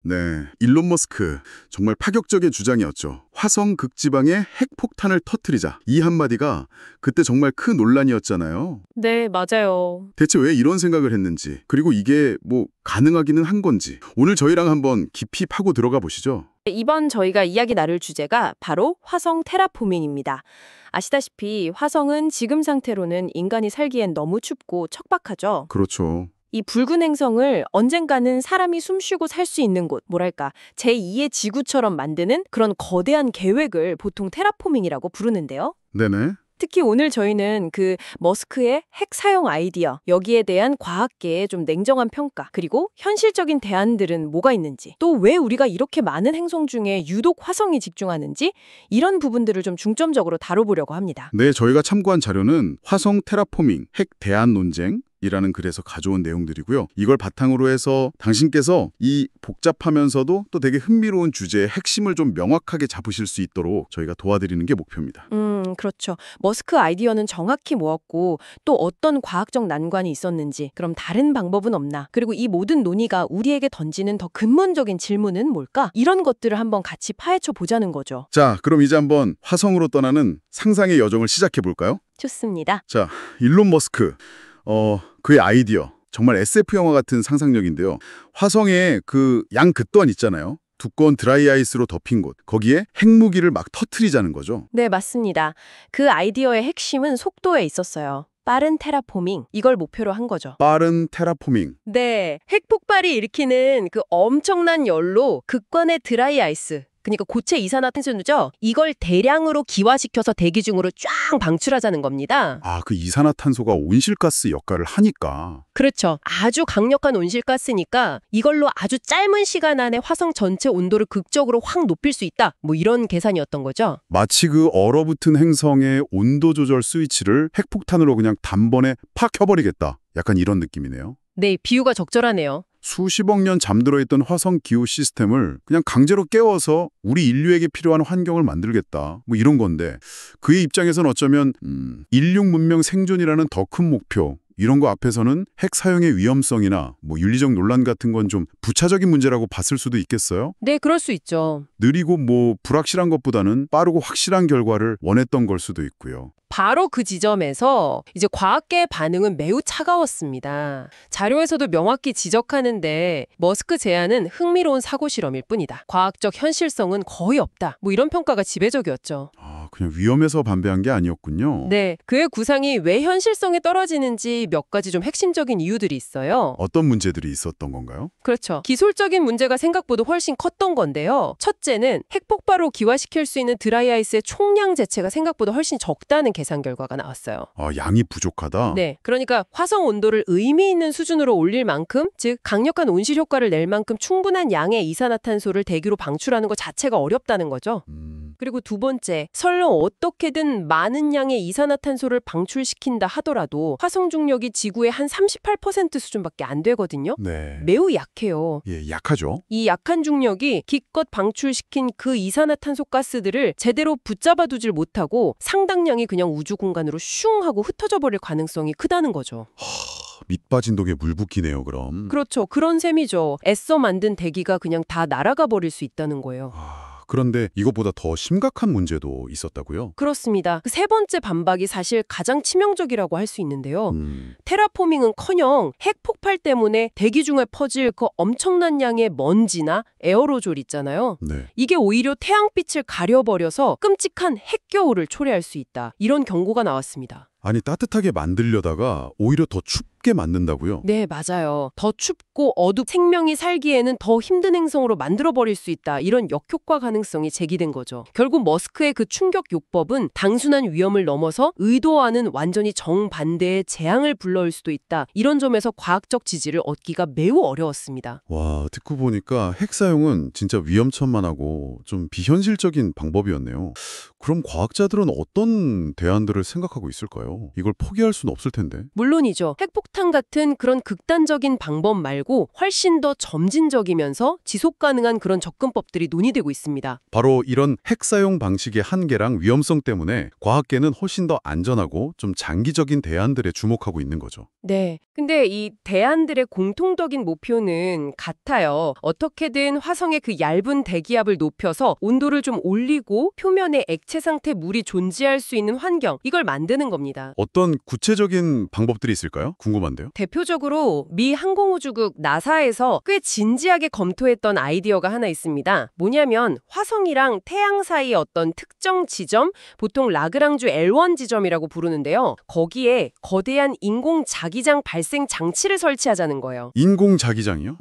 네, 일론 머스크 정말 파격적인 주장이었죠. 화성 극지방에 핵폭탄을 터뜨리자. 이 한마디가 그때 정말 큰 논란이었잖아요. 네, 맞아요. 대체 왜 이런 생각을 했는지, 그리고 이게 뭐 가능하기는 한 건지 오늘 저희랑 한번 깊이 파고 들어가 보시죠. 이번 저희가 이야기 나눌 주제가 바로 화성 테라포밍입니다. 아시다시피 화성은 지금 상태로는 인간이 살기엔 너무 춥고 척박하죠. 그렇죠. 이 붉은 행성을 언젠가는 사람이 숨쉬고 살 수 있는 곳, 뭐랄까, 제2의 지구처럼 만드는 그런 거대한 계획을 보통 테라포밍이라고 부르는데요. 네네. 특히 오늘 저희는 그 머스크의 핵 사용 아이디어, 여기에 대한 과학계의 좀 냉정한 평가, 그리고 현실적인 대안들은 뭐가 있는지, 또 왜 우리가 이렇게 많은 행성 중에 유독 화성에 집중하는지, 이런 부분들을 좀 중점적으로 다뤄보려고 합니다. 네, 저희가 참고한 자료는 화성 테라포밍 핵 대안 논쟁 이라는 글에서 가져온 내용들이고요. 이걸 바탕으로 해서 당신께서 이 복잡하면서도 또 되게 흥미로운 주제의 핵심을 좀 명확하게 잡으실 수 있도록 저희가 도와드리는 게 목표입니다. 그렇죠. 머스크 아이디어는 정확히 뭐였고 또 어떤 과학적 난관이 있었는지, 그럼 다른 방법은 없나? 그리고 이 모든 논의가 우리에게 던지는 더 근본적인 질문은 뭘까? 이런 것들을 한번 같이 파헤쳐 보자는 거죠. 자, 그럼 이제 한번 화성으로 떠나는 상상의 여정을 시작해 볼까요? 좋습니다. 자, 일론 머스크. 그의 아이디어. 정말 SF 영화 같은 상상력인데요. 화성에 그 양극단 있잖아요. 두꺼운 드라이 아이스로 덮인 곳. 거기에 핵무기를 막 터트리자는 거죠. 네, 맞습니다. 그 아이디어의 핵심은 속도에 있었어요. 빠른 테라포밍, 이걸 목표로 한 거죠. 빠른 테라포밍. 네, 핵폭발이 일으키는 그 엄청난 열로 극관의 드라이 아이스, 그러니까 고체 이산화탄소죠. 이걸 대량으로 기화시켜서 대기 중으로 쫙 방출하자는 겁니다. 아, 그 이산화탄소가 온실가스 역할을 하니까. 그렇죠. 아주 강력한 온실가스니까 이걸로 아주 짧은 시간 안에 화성 전체 온도를 극적으로 확 높일 수 있다. 뭐 이런 계산이었던 거죠. 마치 그 얼어붙은 행성의 온도 조절 스위치를 핵폭탄으로 그냥 단번에 팍 켜버리겠다. 약간 이런 느낌이네요. 네, 비유가 적절하네요. 수십억 년 잠들어 있던 화성 기후 시스템을 그냥 강제로 깨워서 우리 인류에게 필요한 환경을 만들겠다. 뭐 이런 건데 그의 입장에서는 어쩌면 인류 문명 생존이라는 더 큰 목표 이런 거 앞에서는 핵 사용의 위험성이나 뭐 윤리적 논란 같은 건 좀 부차적인 문제라고 봤을 수도 있겠어요? 네, 그럴 수 있죠. 느리고 뭐 불확실한 것보다는 빠르고 확실한 결과를 원했던 걸 수도 있고요. 바로 그 지점에서 이제 과학계의 반응은 매우 차가웠습니다. 자료에서도 명확히 지적하는데 머스크 제안은 흥미로운 사고 실험일 뿐이다. 과학적 현실성은 거의 없다. 뭐 이런 평가가 지배적이었죠. 아, 그냥 위험해서 반대한 게 아니었군요. 네, 그의 구상이 왜 현실성에 떨어지는지 몇 가지 좀 핵심적인 이유들이 있어요. 어떤 문제들이 있었던 건가요? 그렇죠. 기술적인 문제가 생각보다 훨씬 컸던 건데요. 첫째는 핵폭발로 기화시킬 수 있는 드라이아이스의 총량 자체가 생각보다 훨씬 적다는 계산 결과가 나왔어요. 아, 양이 부족하다? 네, 그러니까 화성 온도를 의미 있는 수준으로 올릴 만큼, 즉 강력한 온실 효과를 낼 만큼 충분한 양의 이산화탄소를 대기로 방출하는 것 자체가 어렵다는 거죠. 그리고 두 번째, 설령 어떻게든 많은 양의 이산화탄소를 방출시킨다 하더라도 화성 중력이 지구의 한 38% 수준밖에 안 되거든요. 네. 매우 약해요. 예, 약하죠. 이 약한 중력이 기껏 방출시킨 그 이산화탄소 가스들을 제대로 붙잡아두질 못하고 상당량이 그냥 우주 공간으로 슝 하고 흩어져 버릴 가능성이 크다는 거죠. 밑 빠진 독에 물 붓기네요, 그럼. 그렇죠. 그런 셈이죠. 애써 만든 대기가 그냥 다 날아가 버릴 수 있다는 거예요. 그런데 이것보다 더 심각한 문제도 있었다고요? 그렇습니다. 그 세 번째 반박이 사실 가장 치명적이라고 할 수 있는데요. 음, 테라포밍은커녕 핵 폭발 때문에 대기 중에 퍼질 그 엄청난 양의 먼지나 에어로졸 있잖아요. 네. 이게 오히려 태양빛을 가려버려서 끔찍한 핵겨울을 초래할 수 있다. 이런 경고가 나왔습니다. 아니, 따뜻하게 만들려다가 오히려 더 춥게 만든다고요? 네, 맞아요. 더 춥고 생명이 살기에는 더 힘든 행성으로 만들어버릴 수 있다. 이런 역효과 가능성이 제기된 거죠. 결국 머스크의 그 충격 요법은 단순한 위험을 넘어서 의도와는 완전히 정반대의 재앙을 불러올 수도 있다. 이런 점에서 과학적 지지를 얻기가 매우 어려웠습니다. 와, 듣고 보니까 핵 사용은 진짜 위험천만하고 좀 비현실적인 방법이었네요. 그럼 과학자들은 어떤 대안들을 생각하고 있을까요? 이걸 포기할 수는 없을 텐데. 물론이죠. 핵폭탄 석탄 같은 그런 극단적인 방법 말고 훨씬 더 점진적이면서 지속 가능한 그런 접근법들이 논의되고 있습니다. 바로 이런 핵 사용 방식의 한계랑 위험성 때문에 과학계는 훨씬 더 안전하고 좀 장기적인 대안들에 주목하고 있는 거죠. 네. 근데 이 대안들의 공통적인 목표는 같아요. 어떻게든 화성의 그 얇은 대기압을 높여서 온도를 좀 올리고 표면에 액체 상태 물이 존재할 수 있는 환경, 이걸 만드는 겁니다. 어떤 구체적인 방법들이 있을까요? 궁금한데요. 대표적으로 미 항공우주국 나사에서 꽤 진지하게 검토했던 아이디어가 하나 있습니다. 뭐냐면 화성이랑 태양 사이의 어떤 특정 지점, 보통 라그랑주 L1 지점이라고 부르는데요. 거기에 거대한 인공 자기장 발생 장치를 설치하자는 거예요. 인공 자기장이요?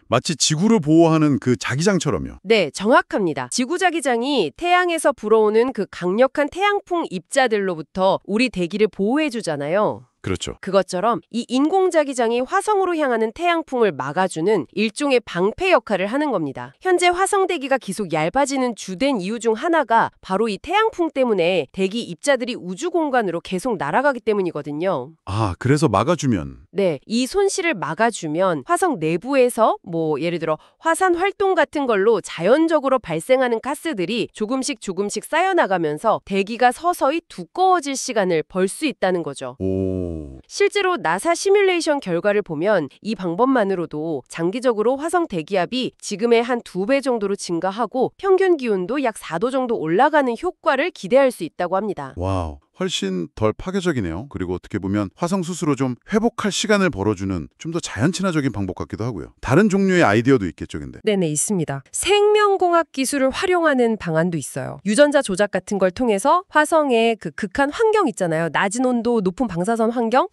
마치 지구를 보호하는 그 자기장처럼요. 네, 정확합니다. 지구자기장이 태양에서 불어오는 그 강력한 태양풍 입자들로부터 우리 대기를 보호해주잖아요. 그렇죠. 그것처럼 이 인공자기장이 화성으로 향하는 태양풍을 막아주는 일종의 방패 역할을 하는 겁니다. 현재 화성 대기가 계속 얇아지는 주된 이유 중 하나가 바로 이 태양풍 때문에 대기 입자들이 우주 공간으로 계속 날아가기 때문이거든요. 아, 그래서 막아주면. 네, 이 손실을 막아주면 화성 내부에서 예를 들어 화산 활동 같은 걸로 자연적으로 발생하는 가스들이 조금씩 쌓여나가면서 대기가 서서히 두꺼워질 시간을 벌 수 있다는 거죠. 오. 실제로 나사 시뮬레이션 결과를 보면 이 방법만으로도 장기적으로 화성 대기압이 지금의 한 2배 정도로 증가하고 평균 기온도 약 4도 정도 올라가는 효과를 기대할 수 있다고 합니다. 와우. 훨씬 덜 파괴적이네요. 그리고 어떻게 보면 화성 스스로 좀 회복할 시간을 벌어주는 좀 더 자연 친화적인 방법 같기도 하고요. 다른 종류의 아이디어도 있겠죠, 근데. 네네, 있습니다. 생명공학 기술을 활용하는 방안도 있어요. 유전자 조작 같은 걸 통해서 화성의 그 극한 환경 있잖아요. 낮은 온도, 높은 방사선 환경.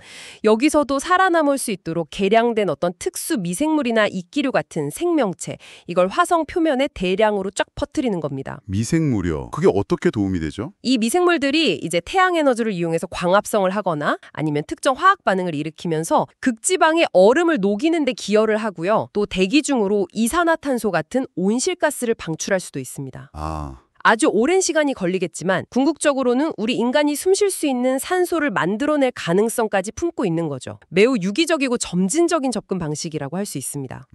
여기서도 살아남을 수 있도록 개량된 어떤 특수 미생물이나 이끼류 같은 생명체. 이걸 화성 표면에 대량으로 쫙 퍼뜨리는 겁니다. 미생물이요. 그게 어떻게 도움이 되죠? 이 미생물들이 이제 태양 에너지를 이용해서 광합성을 하거나 아니면 특정 화학 반응을 일으키면서 극지방의 얼음을 녹이는 데 기여를 하고요. 또 대기 중으로 이산화탄소 같은 온실가스를 방출할 수도 있습니다. 아주 오랜 시간이 걸리겠지만 궁극적으로는 우리 인간이 숨쉴 수 있는 산소를 만들어낼 가능성까지 품고 있는 거죠. 매우 유기적이고 점진적인 접근 방식이라고 할 수 있습니다.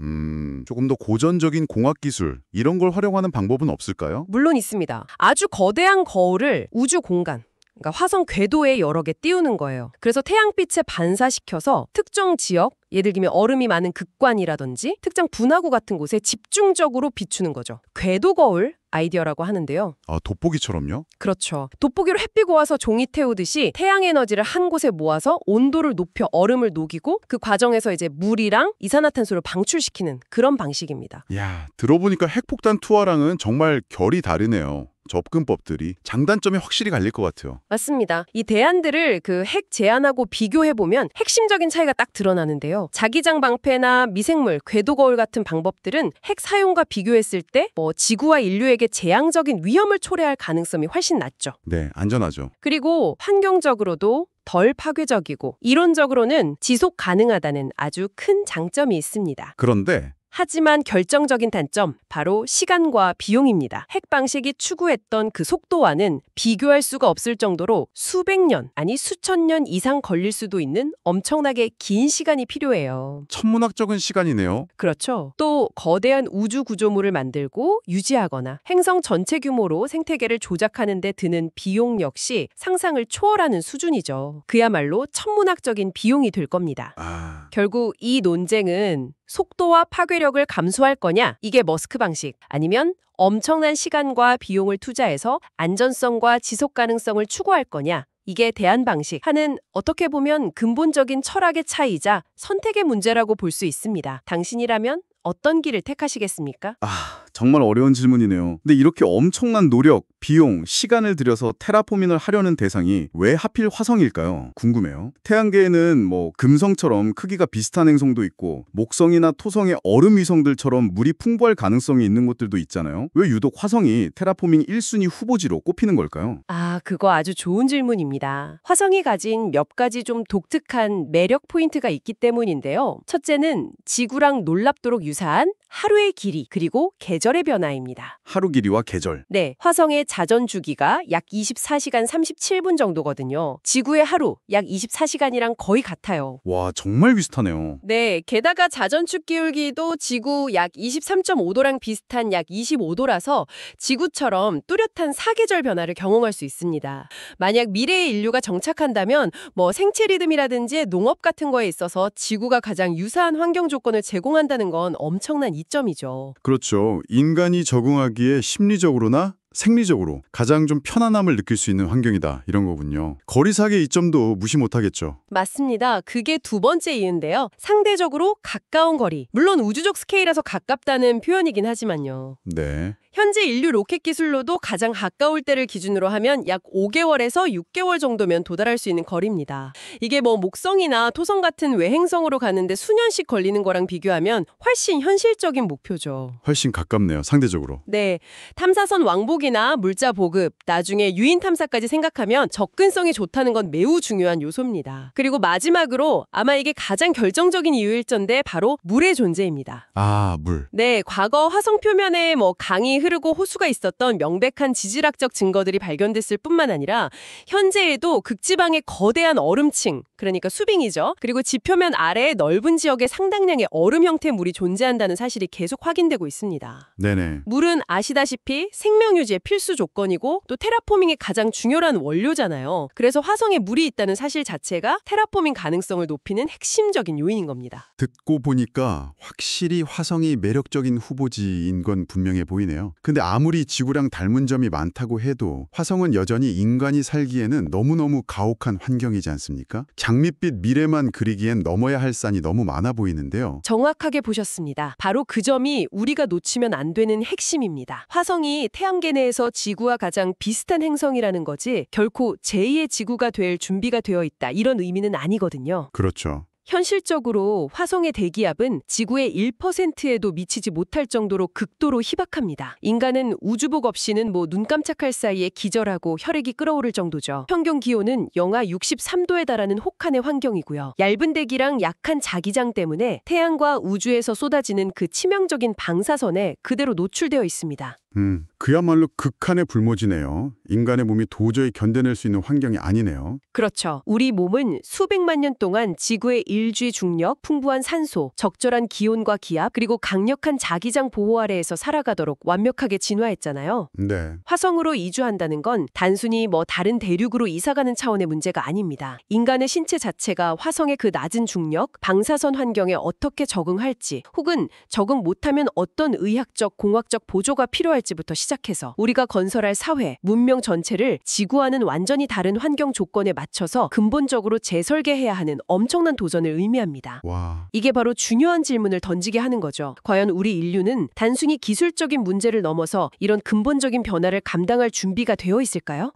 조금 더 고전적인 공학 기술, 이런 걸 활용하는 방법은 없을까요? 물론 있습니다. 아주 거대한 거울을 우주 공간, 그러니까 화성 궤도에 여러 개 띄우는 거예요. 그래서 태양빛에 반사시켜서 특정 지역, 예를 들면 얼음이 많은 극관이라든지 특정 분화구 같은 곳에 집중적으로 비추는 거죠. 궤도 거울 아이디어라고 하는데요. 돋보기처럼요? 그렇죠. 돋보기로 햇빛 와서 종이 태우듯이 태양 에너지를 한 곳에 모아서 온도를 높여 얼음을 녹이고 그 과정에서 이제 물이랑 이산화탄소를 방출시키는 그런 방식입니다. 야, 들어보니까 핵폭탄 투하랑은 정말 결이 다르네요. 접근법들이 장단점이 확실히 갈릴 것 같아요. 맞습니다. 이 대안들을 그 핵 제한하고 비교해보면 핵심적인 차이가 딱 드러나는데요. 자기장 방패나 미생물, 궤도 거울 같은 방법들은 핵 사용과 비교했을 때 지구와 인류에게 재앙적인 위험을 초래할 가능성이 훨씬 낮죠. 네, 안전하죠. 그리고 환경적으로도 덜 파괴적이고 이론적으로는 지속 가능하다는 아주 큰 장점이 있습니다. 그런데 하지만 결정적인 단점, 바로 시간과 비용입니다. 핵 방식이 추구했던 그 속도와는 비교할 수가 없을 정도로 수백 년, 아니 수천 년 이상 걸릴 수도 있는 엄청나게 긴 시간이 필요해요. 천문학적인 시간이네요. 그렇죠. 또 거대한 우주 구조물을 만들고 유지하거나 행성 전체 규모로 생태계를 조작하는 데 드는 비용 역시 상상을 초월하는 수준이죠. 그야말로 천문학적인 비용이 될 겁니다. 결국 이 논쟁은 속도와 파괴력을 감수할 거냐? 이게 머스크 방식. 아니면 엄청난 시간과 비용을 투자해서 안전성과 지속 가능성을 추구할 거냐? 이게 대안 방식 하는 어떻게 보면 근본적인 철학의 차이이자 선택의 문제라고 볼 수 있습니다. 당신이라면 어떤 길을 택하시겠습니까? 정말 어려운 질문이네요. 근데 이렇게 엄청난 노력, 비용, 시간을 들여서 테라포밍을 하려는 대상이 왜 하필 화성일까요? 궁금해요. 태양계에는 금성처럼 크기가 비슷한 행성도 있고 목성이나 토성의 얼음 위성들처럼 물이 풍부할 가능성이 있는 곳들도 있잖아요. 왜 유독 화성이 테라포밍 1순위 후보지로 꼽히는 걸까요? 그거 아주 좋은 질문입니다. 화성이 가진 몇 가지 좀 독특한 매력 포인트가 있기 때문인데요. 첫째는 지구랑 놀랍도록 유사한 하루의 길이, 그리고 계절 계절의 변화입니다. 하루 길이와 계절. 네, 화성의 자전 주기가 약 24시간 37분 정도거든요. 지구의 하루 약 24시간이랑 거의 같아요. 와, 정말 비슷하네요. 네, 게다가 자전축 기울기도 지구 약 23.5도랑 비슷한 약 25도라서 지구처럼 뚜렷한 사계절 변화를 경험할 수 있습니다. 만약 미래의 인류가 정착한다면 생체 리듬이라든지 농업 같은 거에 있어서 지구가 가장 유사한 환경 조건을 제공한다는 건 엄청난 이점이죠. 그렇죠. 인간이 적응하기에 심리적으로나 생리적으로 가장 좀 편안함을 느낄 수 있는 환경이다. 이런 거군요. 거리사계의 이점도 무시 못하겠죠. 맞습니다. 그게 두 번째 이유인데요. 상대적으로 가까운 거리. 물론 우주적 스케일에서 가깝다는 표현이긴 하지만요. 네. 현재 인류 로켓 기술로도 가장 가까울 때를 기준으로 하면 약 5개월에서 6개월 정도면 도달할 수 있는 거리입니다. 이게 목성이나 토성 같은 외행성으로 가는데 수년씩 걸리는 거랑 비교하면 훨씬 현실적인 목표죠. 훨씬 가깝네요. 상대적으로. 네, 탐사선 왕복이나 물자 보급, 나중에 유인 탐사까지 생각하면 접근성이 좋다는 건 매우 중요한 요소입니다. 그리고 마지막으로 아마 이게 가장 결정적인 이유일 텐데 바로 물의 존재입니다. 아, 물. 네, 과거 화성 표면에 강이 흐르고 호수가 있었던 명백한 지질학적 증거들이 발견됐을 뿐만 아니라 현재에도 극지방의 거대한 얼음층, 그러니까 수빙이죠. 그리고 지표면 아래의 넓은 지역에 상당량의 얼음 형태 물이 존재한다는 사실이 계속 확인되고 있습니다. 네네. 물은 아시다시피 생명 유지의 필수 조건이고 또 테라포밍의 가장 중요한 원료잖아요. 그래서 화성에 물이 있다는 사실 자체가 테라포밍 가능성을 높이는 핵심적인 요인인 겁니다. 듣고 보니까 확실히 화성이 매력적인 후보지인 건 분명해 보이네요. 근데 아무리 지구랑 닮은 점이 많다고 해도 화성은 여전히 인간이 살기에는 너무너무 가혹한 환경이지 않습니까? 장밋빛 미래만 그리기엔 넘어야 할 산이 너무 많아 보이는데요. 정확하게 보셨습니다. 바로 그 점이 우리가 놓치면 안 되는 핵심입니다. 화성이 태양계 내에서 지구와 가장 비슷한 행성이라는 거지 결코 제2의 지구가 될 준비가 되어 있다 이런 의미는 아니거든요. 그렇죠. 현실적으로 화성의 대기압은 지구의 1%에도 미치지 못할 정도로 극도로 희박합니다. 인간은 우주복 없이는 눈 깜짝할 사이에 기절하고 혈액이 끓어오를 정도죠. 평균 기온은 영하 63도에 달하는 혹한의 환경이고요. 얇은 대기랑 약한 자기장 때문에 태양과 우주에서 쏟아지는 그 치명적인 방사선에 그대로 노출되어 있습니다. 그야말로 극한의 불모지네요. 인간의 몸이 도저히 견뎌낼 수 있는 환경이 아니네요. 그렇죠. 우리 몸은 수백만 년 동안 지구의 일주의 중력, 풍부한 산소, 적절한 기온과 기압, 그리고 강력한 자기장 보호 아래에서 살아가도록 완벽하게 진화했잖아요. 네. 화성으로 이주한다는 건 단순히 다른 대륙으로 이사가는 차원의 문제가 아닙니다. 인간의 신체 자체가 화성의 그 낮은 중력, 방사선 환경에 어떻게 적응할지, 혹은 적응 못하면 어떤 의학적, 공학적 보조가 필요할지부터 시작해서 우리가 건설할 사회, 문명 전체를 지구와는 완전히 다른 환경 조건에 맞춰서 근본적으로 재설계해야 하는 엄청난 도전을 의미합니다. 와. 이게 바로 중요한 질문을 던지게 하는 거죠. 과연 우리 인류는 단순히 기술적인 문제를 넘어서 이런 근본적인 변화를 감당할 준비가 되어 있을까요?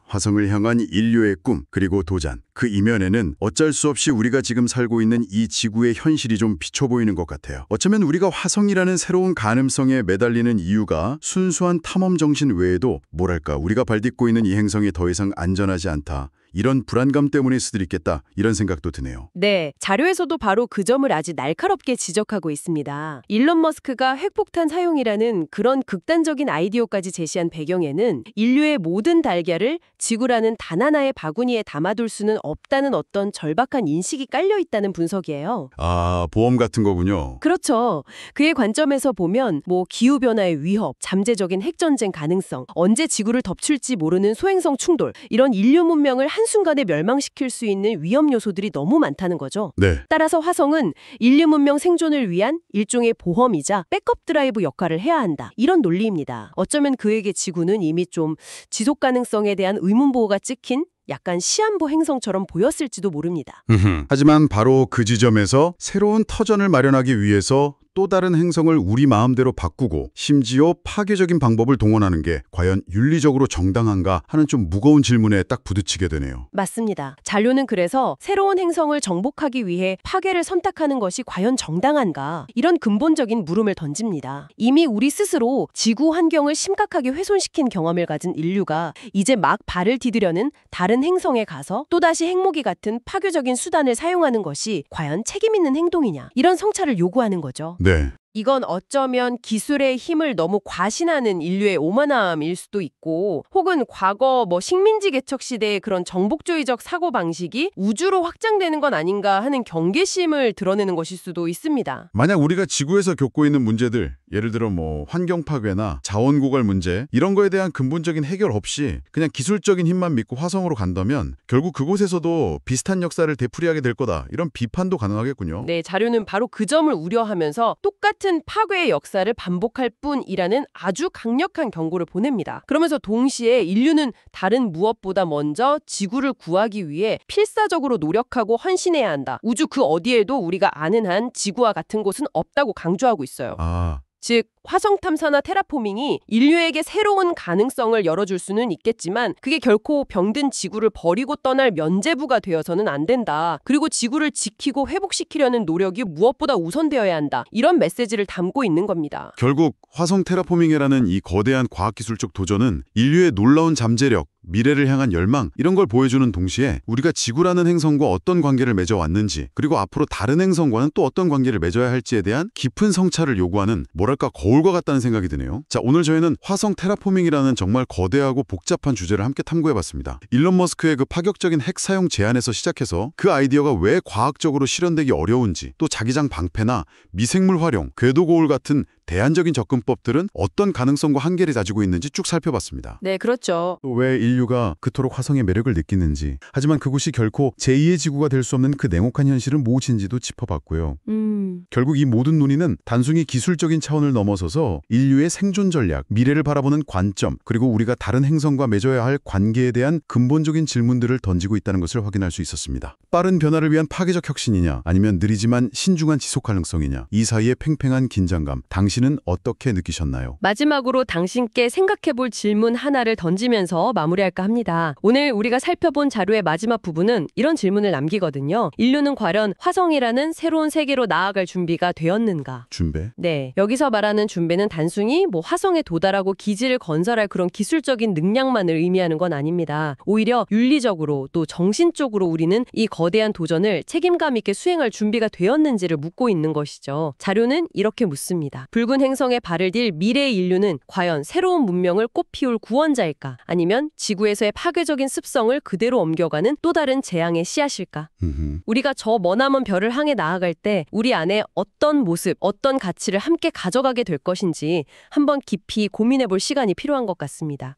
화성을 향한 인류의 꿈, 그리고 도전. 그 이면에는 어쩔 수 없이 우리가 지금 살고 있는 이 지구의 현실이 좀 비춰 보이는 것 같아요. 어쩌면 우리가 화성이라는 새로운 가능성에 매달리는 이유가 순수한 탐험 정신 외에도 우리가 발딛고 있는 이 행성이 더 이상 안전하지 않다. 이런 불안감 때문일 수도 있겠다. 이런 생각도 드네요. 네, 자료에서도 바로 그 점을 아주 날카롭게 지적하고 있습니다. 일론 머스크가 핵폭탄 사용이라는 그런 극단적인 아이디어까지 제시한 배경에는 인류의 모든 달걀을 지구라는 단 하나의 바구니에 담아둘 수는 없다는 어떤 절박한 인식이 깔려 있다는 분석이에요. 아, 보험 같은 거군요. 그렇죠. 그의 관점에서 보면 기후변화의 위협, 잠재적인 핵전쟁 가능성, 언제 지구를 덮칠지 모르는 소행성 충돌, 이런 인류 문명을 한순간에 멸망시킬 수 있는 위험 요소들이 너무 많다는 거죠. 네. 따라서 화성은 인류 문명 생존을 위한 일종의 보험이자 백업 드라이브 역할을 해야 한다. 이런 논리입니다. 어쩌면 그에게 지구는 이미 좀 지속 가능성에 대한 의문보호가 찍힌 약간 시한부 행성처럼 보였을지도 모릅니다. 하지만 바로 그 지점에서 새로운 터전을 마련하기 위해서 또 다른 행성을 우리 마음대로 바꾸고 심지어 파괴적인 방법을 동원하는 게 과연 윤리적으로 정당한가 하는 좀 무거운 질문에 딱 부딪히게 되네요. 맞습니다. 잔료는 그래서 새로운 행성을 정복하기 위해 파괴를 선택하는 것이 과연 정당한가? 이런 근본적인 물음을 던집니다. 이미 우리 스스로 지구 환경을 심각하게 훼손시킨 경험을 가진 인류가 이제 막 발을 디디려는 다른 행성에 가서 또다시 핵무기 같은 파괴적인 수단을 사용하는 것이 과연 책임 있는 행동이냐? 이런 성찰을 요구하는 거죠. 네. 이건 어쩌면 기술의 힘을 너무 과신하는 인류의 오만함일 수도 있고, 혹은 과거 식민지 개척 시대의 그런 정복주의적 사고방식이 우주로 확장되는 건 아닌가 하는 경계심을 드러내는 것일 수도 있습니다. 만약 우리가 지구에서 겪고 있는 문제들, 예를 들어 환경 파괴나 자원 고갈 문제, 이런 거에 대한 근본적인 해결 없이 그냥 기술적인 힘만 믿고 화성으로 간다면 결국 그곳에서도 비슷한 역사를 되풀이하게 될 거다. 이런 비판도 가능하겠군요. 네, 자료는 바로 그 점을 우려하면서 똑같은 파괴의 역사를 반복할 뿐이라는 아주 강력한 경고를 보냅니다. 그러면서 동시에 인류는 다른 무엇보다 먼저 지구를 구하기 위해 필사적으로 노력하고 헌신해야 한다. 우주 그 어디에도 우리가 아는 한 지구와 같은 곳은 없다고 강조하고 있어요. 즉, 화성 탐사나 테라포밍이 인류에게 새로운 가능성을 열어줄 수는 있겠지만 그게 결코 병든 지구를 버리고 떠날 면죄부가 되어서는 안 된다. 그리고 지구를 지키고 회복시키려는 노력이 무엇보다 우선되어야 한다. 이런 메시지를 담고 있는 겁니다. 결국 화성 테라포밍이라는 이 거대한 과학기술적 도전은 인류의 놀라운 잠재력, 미래를 향한 열망, 이런 걸 보여주는 동시에 우리가 지구라는 행성과 어떤 관계를 맺어왔는지, 그리고 앞으로 다른 행성과는 또 어떤 관계를 맺어야 할지에 대한 깊은 성찰을 요구하는 거울과 같다는 생각이 드네요. 자, 오늘 저희는 화성 테라포밍이라는 정말 거대하고 복잡한 주제를 함께 탐구해봤습니다. 일론 머스크의 그 파격적인 핵 사용 제안에서 시작해서 그 아이디어가 왜 과학적으로 실현되기 어려운지, 또 자기장 방패나 미생물 활용, 궤도 거울 같은 대안적인 접근법들은 어떤 가능성과 한계를 가지고 있는지 쭉 살펴봤습니다. 네, 그렇죠. 또 왜 인류가 그토록 화성의 매력을 느끼는지, 하지만 그곳이 결코 제2의 지구가 될 수 없는 그 냉혹한 현실은 무엇인지도 짚어봤고요. 결국 이 모든 논의는 단순히 기술적인 차원을 넘어서서 인류의 생존 전략, 미래를 바라보는 관점, 그리고 우리가 다른 행성과 맺어야 할 관계에 대한 근본적인 질문들을 던지고 있다는 것을 확인할 수 있었습니다. 빠른 변화를 위한 파괴적 혁신이냐, 아니면 느리지만 신중한 지속 가능성이냐, 이 사이의 팽팽한 긴장감, 당신은 어떻게 느끼셨나요? 마지막으로 당신께 생각해볼 질문 하나를 던지면서 마무리할까 합니다. 오늘 우리가 살펴본 자료의 마지막 부분은 이런 질문을 남기거든요. 인류는 과연 화성이라는 새로운 세계로 나아갈 준비가 되었는가? 준비? 네, 여기서 말하는 준비는 단순히 화성에 도달하고 기지를 건설할 그런 기술적인 능력만을 의미하는 건 아닙니다. 오히려 윤리적으로 또 정신적으로 우리는 이 거대한 도전을 책임감 있게 수행할 준비가 되었는지를 묻고 있는 것이죠. 자료는 이렇게 묻습니다. 붉은 행성에 발을 딜 미래의 인류는 과연 새로운 문명을 꽃피울 구원자일까? 아니면 지구에서의 파괴적인 습성을 그대로 옮겨가는 또 다른 재앙의 씨앗일까? 우리가 저 머나먼 별을 향해 나아갈 때 우리 안에 어떤 모습, 어떤 가치를 함께 가져가게 될 것인지 한번 깊이 고민해볼 시간이 필요한 것 같습니다.